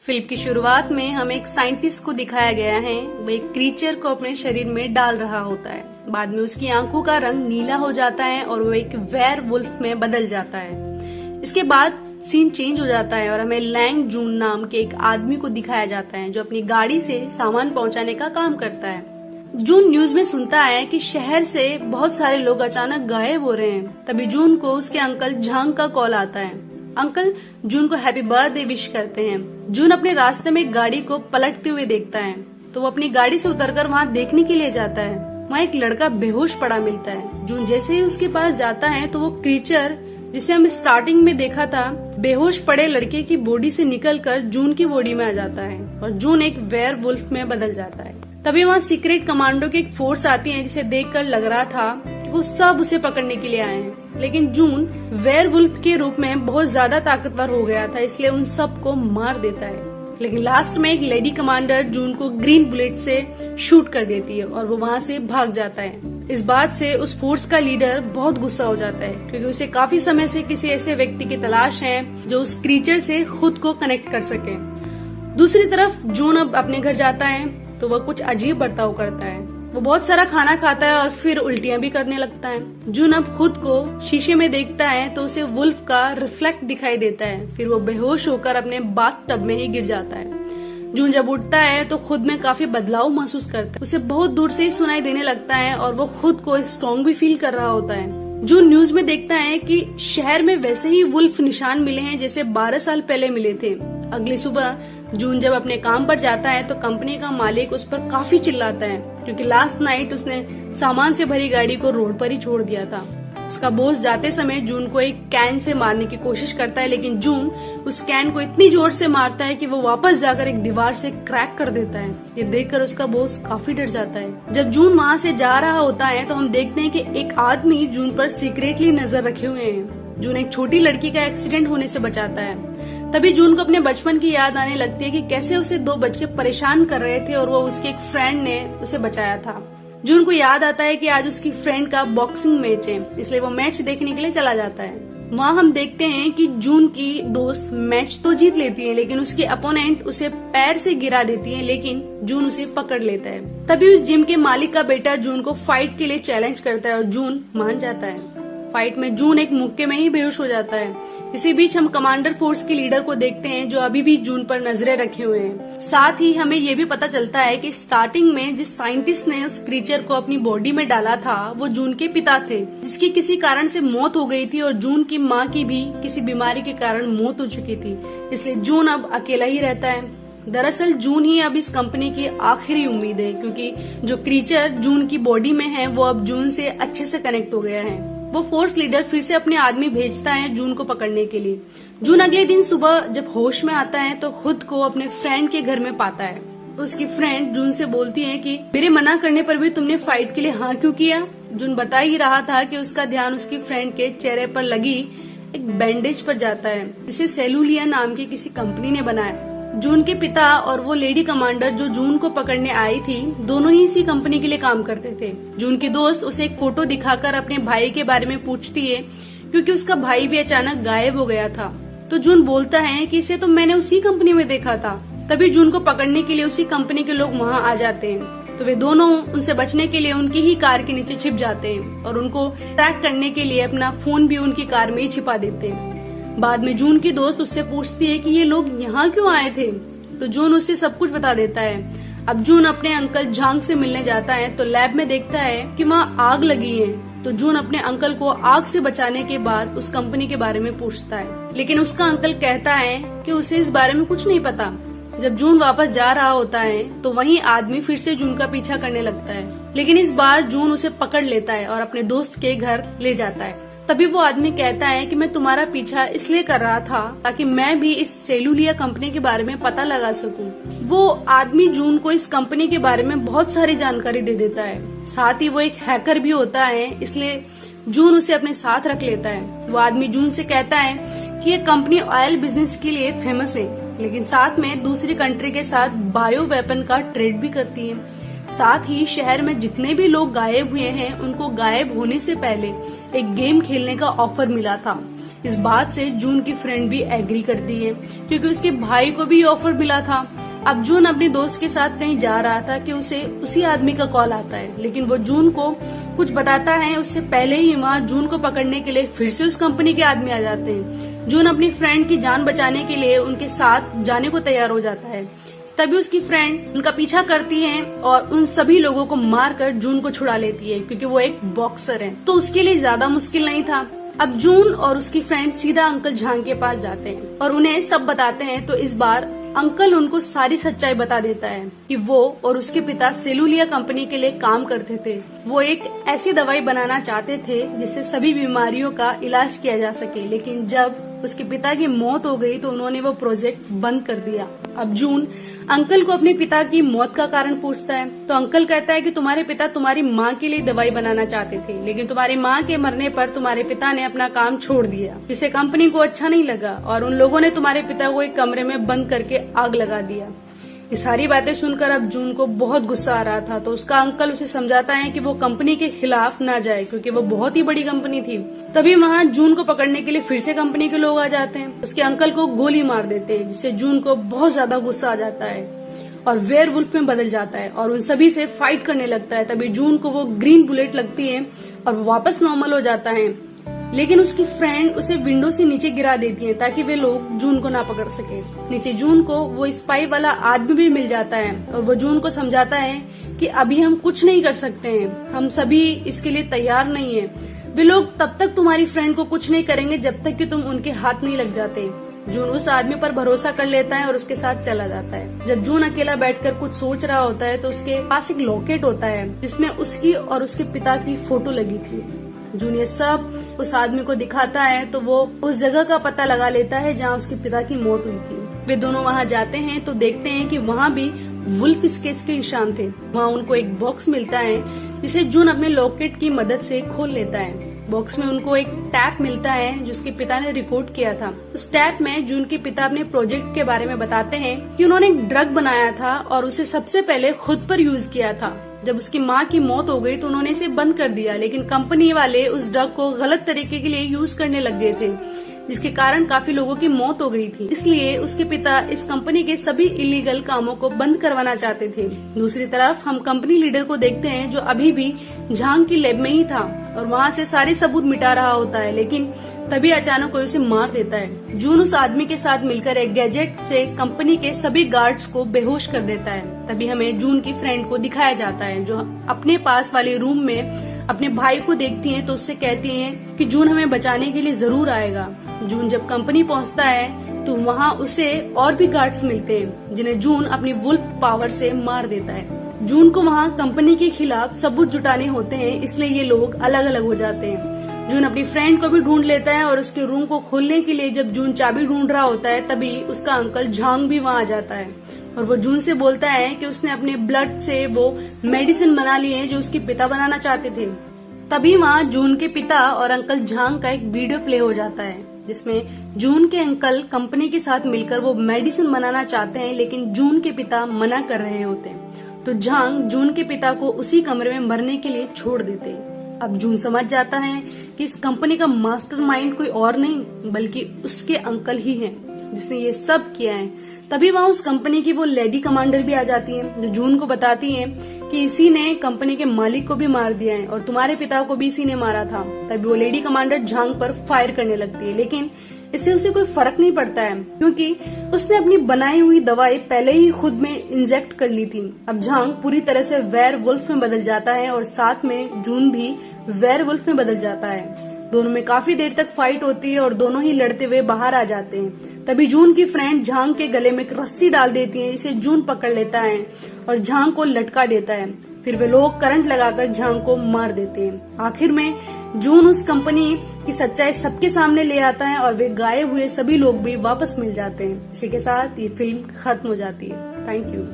Film की शुरुआत में हमें एक साइंटिस्ट को दिखाया गया है। वो एक क्रीचर को अपने शरीर में डाल रहा होता है। बाद में उसकी आंखों का रंग नीला हो जाता है और वो एक वेयर वुल्फ में बदल जाता है। इसके बाद सीन चेंज हो जाता है और हमें लैंग जून नाम के एक आदमी को दिखाया जाता है जो अपनी गाड़ी से सामान पहुंचाने का काम करता है। जून न्यूज में सुनता है कि शहर से बहुत सारे लोग अचानक गायब हो रहे हैं। तभी जून को उसके अंकल झांग का कॉल आता है। अंकल जून को हैप्पी बर्थडे विश करते हैं। जून अपने रास्ते में गाड़ी को पलटते हुए देखता है तो वो अपनी गाड़ी से उतरकर वहाँ देखने के लिए जाता है। वहाँ एक लड़का बेहोश पड़ा मिलता है। जून जैसे ही उसके पास जाता है तो वो क्रीचर जिसे हम स्टार्टिंग में देखा था बेहोश पड़े लड़के की बॉडी से निकलकर जून की बॉडी में आ जाता है और जून एक वेयर वुल्फ में बदल जाता है। तभी वहाँ सीक्रेट कमांडो की एक फोर्स आती है जिसे देखकर लग रहा था कि वो सब उसे पकड़ने के लिए आए हैं, लेकिन जून वेयर वुल्फ के रूप में बहुत ज्यादा ताकतवर हो गया था, इसलिए उन सबको मार देता है। लेकिन लास्ट में एक लेडी कमांडर जून को ग्रीन बुलेट से शूट कर देती है और वो वहाँ से भाग जाता है। इस बात से उस फोर्स का लीडर बहुत गुस्सा हो जाता है क्योंकि उसे काफी समय से किसी ऐसे व्यक्ति की तलाश है जो उस क्रीचर से खुद को कनेक्ट कर सके। दूसरी तरफ जून अब अपने घर जाता है तो वह कुछ अजीब बर्ताव करता है। वो बहुत सारा खाना खाता है और फिर उल्टियां भी करने लगता है। जून अब खुद को शीशे में देखता है तो उसे वुल्फ का रिफ्लेक्ट दिखाई देता है। फिर वो बेहोश होकर अपने बाथ टब में ही गिर जाता है। जून जब उठता है तो खुद में काफी बदलाव महसूस करता है। उसे बहुत दूर से ही सुनाई देने लगता है और वो खुद को स्ट्रॉन्ग भी फील कर रहा होता है। जून न्यूज में देखता है कि शहर में वैसे ही वुल्फ निशान मिले हैं जैसे 12 साल पहले मिले थे। अगली सुबह जून जब अपने काम पर जाता है तो कंपनी का मालिक उस पर काफी चिल्लाता है क्योंकि लास्ट नाइट उसने सामान से भरी गाड़ी को रोड पर ही छोड़ दिया था। उसका बॉस जाते समय जून को एक कैन से मारने की कोशिश करता है, लेकिन जून उस कैन को इतनी जोर से मारता है कि वो वापस जाकर एक दीवार से क्रैक कर देता है। ये देखकर उसका बॉस काफी डर जाता है। जब जून वहाँ से जा रहा होता है तो हम देखते हैं कि एक आदमी जून पर सीक्रेटली नजर रखे हुए हैं। जून एक छोटी लड़की का एक्सीडेंट होने से बचाता है। तभी जून को अपने बचपन की याद आने लगती है कि कैसे उसे 2 बच्चे परेशान कर रहे थे और वो उसके एक फ्रेंड ने उसे बचाया था। जून को याद आता है कि आज उसकी फ्रेंड का बॉक्सिंग मैच है, इसलिए वो मैच देखने के लिए चला जाता है। वहाँ हम देखते हैं कि जून की दोस्त मैच तो जीत लेती है, लेकिन उसकी अपोनेंट उसे पैर से गिरा देती है, लेकिन जून उसे पकड़ लेता है। तभी उस जिम के मालिक का बेटा जून को फाइट के लिए चैलेंज करता है और जून मान जाता है। फाइट में जून एक मुक्के में ही बेहोश हो जाता है। इसी बीच हम कमांडर फोर्स के लीडर को देखते हैं जो अभी भी जून पर नजरें रखे हुए हैं। साथ ही हमें ये भी पता चलता है कि स्टार्टिंग में जिस साइंटिस्ट ने उस क्रीचर को अपनी बॉडी में डाला था वो जून के पिता थे, जिसकी किसी कारण से मौत हो गई थी और जून की माँ की भी किसी बीमारी के कारण मौत हो चुकी थी, इसलिए जून अब अकेला ही रहता है। दरअसल जून ही अब इस कंपनी की आखिरी उम्मीद है क्योंकि जो क्रीचर जून की बॉडी में है वो अब जून से अच्छे से कनेक्ट हो गया है। वो फोर्स लीडर फिर से अपने आदमी भेजता है जून को पकड़ने के लिए। जून अगले दिन सुबह जब होश में आता है तो खुद को अपने फ्रेंड के घर में पाता है। उसकी फ्रेंड जून से बोलती है कि मेरे मना करने पर भी तुमने फाइट के लिए हाँ क्यों किया। जून बता ही रहा था कि उसका ध्यान उसकी फ्रेंड के चेहरे पर लगी एक बैंडेज पर जाता है जिसे सेलुलिया नाम की किसी कंपनी ने बनाया। जून के पिता और वो लेडी कमांडर जो जून को पकड़ने आई थी दोनों ही इसी कंपनी के लिए काम करते थे। जून की दोस्त उसे एक फोटो दिखाकर अपने भाई के बारे में पूछती है क्योंकि उसका भाई भी अचानक गायब हो गया था। तो जून बोलता है कि इसे तो मैंने उसी कंपनी में देखा था। तभी जून को पकड़ने के लिए उसी कंपनी के लोग वहाँ आ जाते हैं। तो वे दोनों उनसे बचने के लिए उनकी ही कार के नीचे छिप जाते हैं और उनको ट्रैक करने के लिए अपना फोन भी उनकी कार में ही छिपा देते हैं। बाद में जून की दोस्त उससे पूछती है कि ये लोग यहाँ क्यों आए थे, तो जून उससे सब कुछ बता देता है। अब जून अपने अंकल झांग से मिलने जाता है तो लैब में देखता है कि वहाँ आग लगी है। तो जून अपने अंकल को आग से बचाने के बाद उस कंपनी के बारे में पूछता है, लेकिन उसका अंकल कहता है कि उसे इस बारे में कुछ नहीं पता। जब जून वापस जा रहा होता है तो वही आदमी फिर से जून का पीछा करने लगता है, लेकिन इस बार जून उसे पकड़ लेता है और अपने दोस्त के घर ले जाता है। तभी वो आदमी कहता है कि मैं तुम्हारा पीछा इसलिए कर रहा था ताकि मैं भी इस सेलुलिया कंपनी के बारे में पता लगा सकूं। वो आदमी जून को इस कंपनी के बारे में बहुत सारी जानकारी दे देता है। साथ ही वो एक हैकर भी होता है, इसलिए जून उसे अपने साथ रख लेता है। वो आदमी जून से कहता है कि ये कंपनी ऑयल बिजनेस के लिए फेमस है, लेकिन साथ में दूसरी कंट्री के साथ बायो वेपन का ट्रेड भी करती है। साथ ही शहर में जितने भी लोग गायब हुए हैं उनको गायब होने से पहले एक गेम खेलने का ऑफर मिला था। इस बात से जून की फ्रेंड भी एग्री करती है क्योंकि उसके भाई को भी ऑफर मिला था। अब जून अपने दोस्त के साथ कहीं जा रहा था कि उसे उसी आदमी का कॉल आता है, लेकिन वो जून को कुछ बताता है उससे पहले ही वहाँ जून को पकड़ने के लिए फिर से उस कंपनी के आदमी आ जाते हैं। जून अपनी फ्रेंड की जान बचाने के लिए उनके साथ जाने को तैयार हो जाता है। तभी उसकी फ्रेंड उनका पीछा करती है और उन सभी लोगों को मारकर जून को छुड़ा लेती है क्योंकि वो एक बॉक्सर है, तो उसके लिए ज्यादा मुश्किल नहीं था। अब जून और उसकी फ्रेंड सीधा अंकल झांग के पास जाते हैं और उन्हें सब बताते हैं। तो इस बार अंकल उनको सारी सच्चाई बता देता है कि वो और उसके पिता सेलुलिया कंपनी के लिए काम करते थे। वो एक ऐसी दवाई बनाना चाहते थे जिससे सभी बीमारियों का इलाज किया जा सके, लेकिन जब उसके पिता की मौत हो गई तो उन्होंने वो प्रोजेक्ट बंद कर दिया। अब जून अंकल को अपने पिता की मौत का कारण पूछता है तो अंकल कहता है कि तुम्हारे पिता तुम्हारी माँ के लिए दवाई बनाना चाहते थे, लेकिन तुम्हारी माँ के मरने पर तुम्हारे पिता ने अपना काम छोड़ दिया, जिससे कंपनी को अच्छा नहीं लगा और उन लोगों ने तुम्हारे पिता को एक कमरे में बंद करके आग लगा दिया। ये सारी बातें सुनकर अब जून को बहुत गुस्सा आ रहा था, तो उसका अंकल उसे समझाता है कि वो कंपनी के खिलाफ ना जाए क्योंकि वो बहुत ही बड़ी कंपनी थी। तभी वहाँ जून को पकड़ने के लिए फिर से कंपनी के लोग आ जाते हैं, उसके अंकल को गोली मार देते हैं, जिससे जून को बहुत ज्यादा गुस्सा आ जाता है और वेयरवुल्फ में बदल जाता है और उन सभी से फाइट करने लगता है। तभी जून को वो ग्रीन बुलेट लगती है और वो वापस नॉर्मल हो जाता है, लेकिन उसकी फ्रेंड उसे विंडो से नीचे गिरा देती है ताकि वे लोग जून को ना पकड़ सके। नीचे जून को वो स्पाई वाला आदमी भी मिल जाता है और वो जून को समझाता है कि अभी हम कुछ नहीं कर सकते हैं, हम सभी इसके लिए तैयार नहीं है। वे लोग तब तक तुम्हारी फ्रेंड को कुछ नहीं करेंगे जब तक कि तुम उनके हाथ नहीं लग जाते। जून उस आदमी पर भरोसा कर लेता है और उसके साथ चला जाता है। जब जून अकेला बैठकर कुछ सोच रहा होता है तो उसके पास एक लॉकेट होता है जिसमें उसकी और उसके पिता की फोटो लगी थी। जून ये सब उस आदमी को दिखाता है तो वो उस जगह का पता लगा लेता है जहाँ उसके पिता की मौत हुई थी। वे दोनों वहाँ जाते हैं तो देखते हैं कि वहाँ भी वुल्फ स्केच के निशान थे। वहाँ उनको एक बॉक्स मिलता है जिसे जून अपने लॉकेट की मदद से खोल लेता है। बॉक्स में उनको एक टैप मिलता है जो उसके पिता ने रिकॉर्ड किया था। उस टैप में जून के पिता अपने प्रोजेक्ट के बारे में बताते हैं कि उन्होंने एक ड्रग बनाया था और उसे सबसे पहले खुद पर यूज किया था। जब उसकी माँ की मौत हो गई तो उन्होंने इसे बंद कर दिया, लेकिन कंपनी वाले उस ड्रग को गलत तरीके के लिए यूज करने लग गए थे, जिसके कारण काफी लोगों की मौत हो गई थी। इसलिए उसके पिता इस कंपनी के सभी इलीगल कामों को बंद करवाना चाहते थे। दूसरी तरफ हम कंपनी लीडर को देखते हैं जो अभी भी झांग की लैब में ही था और वहाँ से सारे सबूत मिटा रहा होता है, लेकिन तभी अचानक कोई उसे मार देता है। जून उस आदमी के साथ मिलकर एक गैजेट से कंपनी के सभी गार्ड्स को बेहोश कर देता है। तभी हमें जून की फ्रेंड को दिखाया जाता है जो अपने पास वाले रूम में अपने भाई को देखती है तो उससे कहती है कि जून हमें बचाने के लिए जरूर आएगा। जून जब कंपनी पहुंचता है तो वहाँ उसे और भी गार्ड्स मिलते हैं जिन्हें जून अपनी वुल्फ पावर से मार देता है। जून को वहाँ कंपनी के खिलाफ सबूत जुटाने होते हैं, इसलिए ये लोग अलग अलग हो जाते हैं। जून अपनी फ्रेंड को भी ढूंढ लेता है और उसके रूम को खोलने के लिए जब जून चाबी ढूंढ रहा होता है तभी उसका अंकल झांग भी वहाँ आ जाता है और वो जून से बोलता है कि उसने अपने ब्लड से वो मेडिसिन बना ली है जो उसके पिता बनाना चाहते थे। तभी वहाँ जून के पिता और अंकल झांग का एक वीडियो प्ले हो जाता है जिसमें जून के अंकल कंपनी के साथ मिलकर वो मेडिसिन बनाना चाहते हैं, लेकिन जून के पिता मना कर रहे होते हैं। तो झांग जून के पिता को उसी कमरे में मरने के लिए छोड़ देते हैं। अब जून समझ जाता है कि इस कंपनी का मास्टरमाइंड कोई और नहीं बल्कि उसके अंकल ही हैं जिसने ये सब किया है। तभी वहाँ उस कंपनी की वो लेडी कमांडर भी आ जाती है जो जून को बताती है कि इसी ने कंपनी के मालिक को भी मार दिया है और तुम्हारे पिता को भी इसी ने मारा था। तभी वो लेडी कमांडर झांग पर फायर करने लगती है, लेकिन इससे उसे कोई फर्क नहीं पड़ता है क्योंकि उसने अपनी बनाई हुई दवाई पहले ही खुद में इंजेक्ट कर ली थी। अब झांग पूरी तरह से वेयरवुल्फ में बदल जाता है और साथ में जून भी वेयरवुल्फ में बदल जाता है। दोनों में काफी देर तक फाइट होती है और दोनों ही लड़ते हुए बाहर आ जाते हैं। तभी जून की फ्रेंड झांग के गले में एक रस्सी डाल देती है, इसे जून पकड़ लेता है और झांग को लटका देता है। फिर वे लोग करंट लगाकर झांग को मार देते हैं। आखिर में जून उस कंपनी की सच्चाई सबके सामने ले आता है और वे गायब हुए सभी लोग भी वापस मिल जाते हैं। इसी के साथ ये फिल्म खत्म हो जाती है। Thank you.